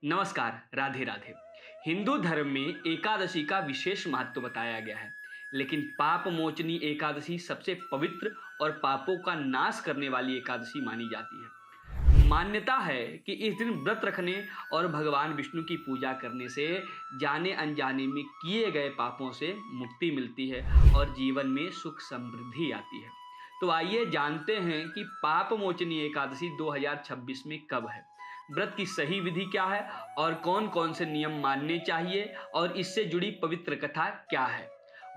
नमस्कार, राधे राधे। हिंदू धर्म में एकादशी का विशेष महत्व बताया गया है, लेकिन पाप मोचनी एकादशी सबसे पवित्र और पापों का नाश करने वाली एकादशी मानी जाती है। मान्यता है कि इस दिन व्रत रखने और भगवान विष्णु की पूजा करने से जाने अनजाने में किए गए पापों से मुक्ति मिलती है और जीवन में सुख समृद्धि आती है। तो आइए जानते हैं कि पाप मोचनी एकादशी 2026 में कब है, व्रत की सही विधि क्या है और कौन-कौन से नियम मानने चाहिए और इससे जुड़ी पवित्र कथा क्या है।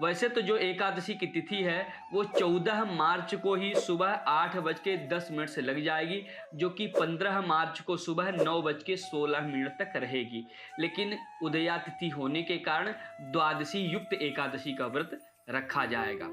वैसे तो जो एकादशी की तिथि है वो 14 मार्च को ही सुबह 8:10 से लग जाएगी, जो कि 15 मार्च को सुबह 9:16 तक रहेगी। लेकिन उदया तिथि होने के कारण द्वादशी युक्त एकादशी का व्रत रखा जाएगा।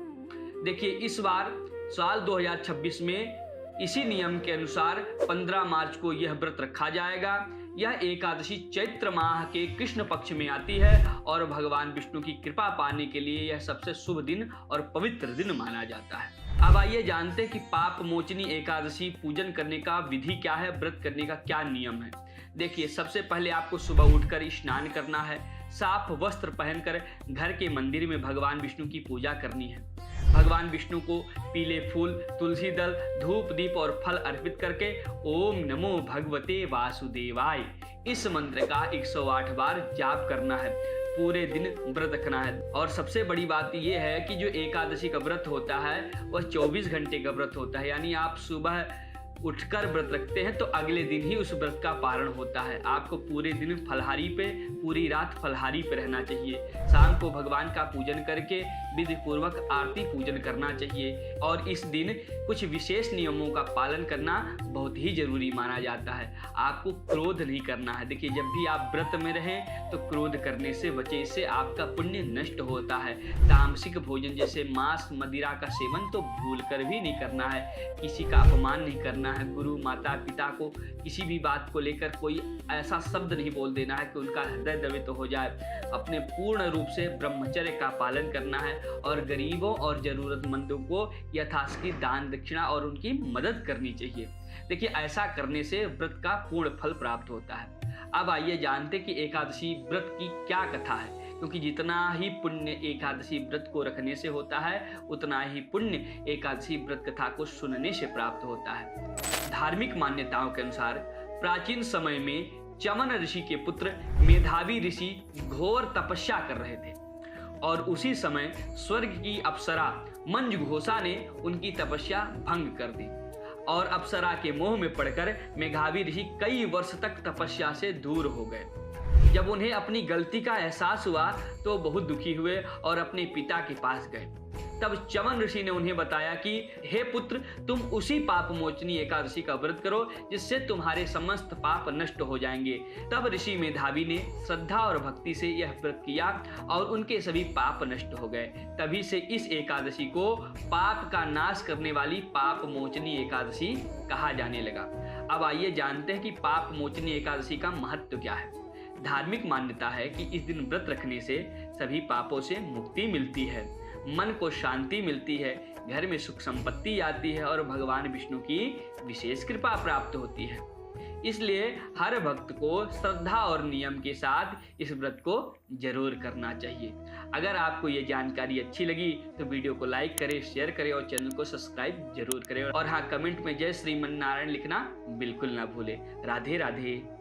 देखिए, इस बार साल 2026 में इसी नियम के अनुसार 15 मार्च को यह व्रत रखा जाएगा। यह एकादशी चैत्र माह के कृष्ण पक्ष में आती है और भगवान विष्णु की कृपा पाने के लिए यह सबसे शुभ दिन और पवित्र दिन माना जाता है। अब आइए जानते हैं कि पाप मोचनी एकादशी पूजन करने का विधि क्या है, व्रत करने का क्या नियम है। देखिए, सबसे पहले आपको सुबह उठकर स्नान करना है, साफ वस्त्र पहनकर घर के मंदिर में भगवान विष्णु की पूजा करनी है। भगवान विष्णु को पीले फूल, तुलसी दल, धूप दीप और फल अर्पित करके ओम नमो भगवते वासुदेवाय इस मंत्र का 108 बार जाप करना है। पूरे दिन व्रत रखना है और सबसे बड़ी बात यह है कि जो एकादशी का व्रत होता है वह 24 घंटे का व्रत होता है, यानी आप सुबह उठकर व्रत रखते हैं तो अगले दिन ही उस व्रत का पारण होता है। आपको पूरे दिन फलहारी पे, पूरी रात फलहारी पे रहना चाहिए। शाम को भगवान का पूजन करके विधि पूर्वक आरती पूजन करना चाहिए और इस दिन कुछ विशेष नियमों का पालन करना बहुत ही जरूरी माना जाता है। आपको क्रोध नहीं करना है। देखिए, जब भी आप व्रत में रहें तो क्रोध करने से बचे, इससे आपका पुण्य नष्ट होता है। तामसिक भोजन जैसे मांस, मदिरा का सेवन तो भूल कर भी नहीं करना है। किसी का अपमान नहीं करना है। गुरु, माता पिता को किसी भी बात को लेकर कोई ऐसा शब्द नहीं बोल देना है कि उनका हृदय द्रवित हो जाए। अपने पूर्ण रूप से ब्रह्मचर्य का पालन करना है और गरीबों और जरूरतमंदों को यथाशक्ति दान दक्षिणा और उनकी मदद करनी चाहिए। देखिए, ऐसा करने से व्रत का पूर्ण फल प्राप्त होता है। अब आइए जानते कि एकादशी व्रत की क्या कथा है, क्योंकि जितना ही पुण्य एकादशी व्रत को रखने से होता है उतना ही पुण्य एकादशी व्रत कथा को सुनने से प्राप्त होता है। धार्मिक मान्यताओं के अनुसार प्राचीन समय में चमन ऋषि के पुत्र मेधावी ऋषि घोर तपस्या कर रहे थे और उसी समय स्वर्ग की अप्सरा मंजुघोषा ने उनकी तपस्या भंग कर दी और अप्सरा के मोह में पड़कर मेधावी ऋषि कई वर्ष तक तपस्या से दूर हो गए। जब उन्हें अपनी गलती का एहसास हुआ तो बहुत दुखी हुए और अपने पिता के पास गए। तब चमन ऋषि ने उन्हें बताया कि हे पुत्र, तुम उसी पाप मोचनी एकादशी का व्रत करो जिससे तुम्हारे समस्त पाप नष्ट हो जाएंगे। तब ऋषि मेधावी ने श्रद्धा और भक्ति से यह व्रत किया और उनके सभी पाप नष्ट हो गए। तभी से इस एकादशी को पाप का नाश करने वाली पाप मोचनी एकादशी कहा जाने लगा। अब आइए जानते हैं कि पाप मोचनी एकादशी का महत्व क्या है। धार्मिक मान्यता है कि इस दिन व्रत रखने से सभी पापों से मुक्ति मिलती है, मन को शांति मिलती है, घर में सुख संपत्ति आती है और भगवान विष्णु की विशेष कृपा प्राप्त होती है। इसलिए हर भक्त को श्रद्धा और नियम के साथ इस व्रत को जरूर करना चाहिए। अगर आपको ये जानकारी अच्छी लगी तो वीडियो को लाइक करें, शेयर करें और चैनल को सब्सक्राइब जरूर करें। और हाँ, कमेंट में जय श्रीमन नारायण लिखना बिल्कुल ना भूलें। राधे राधे।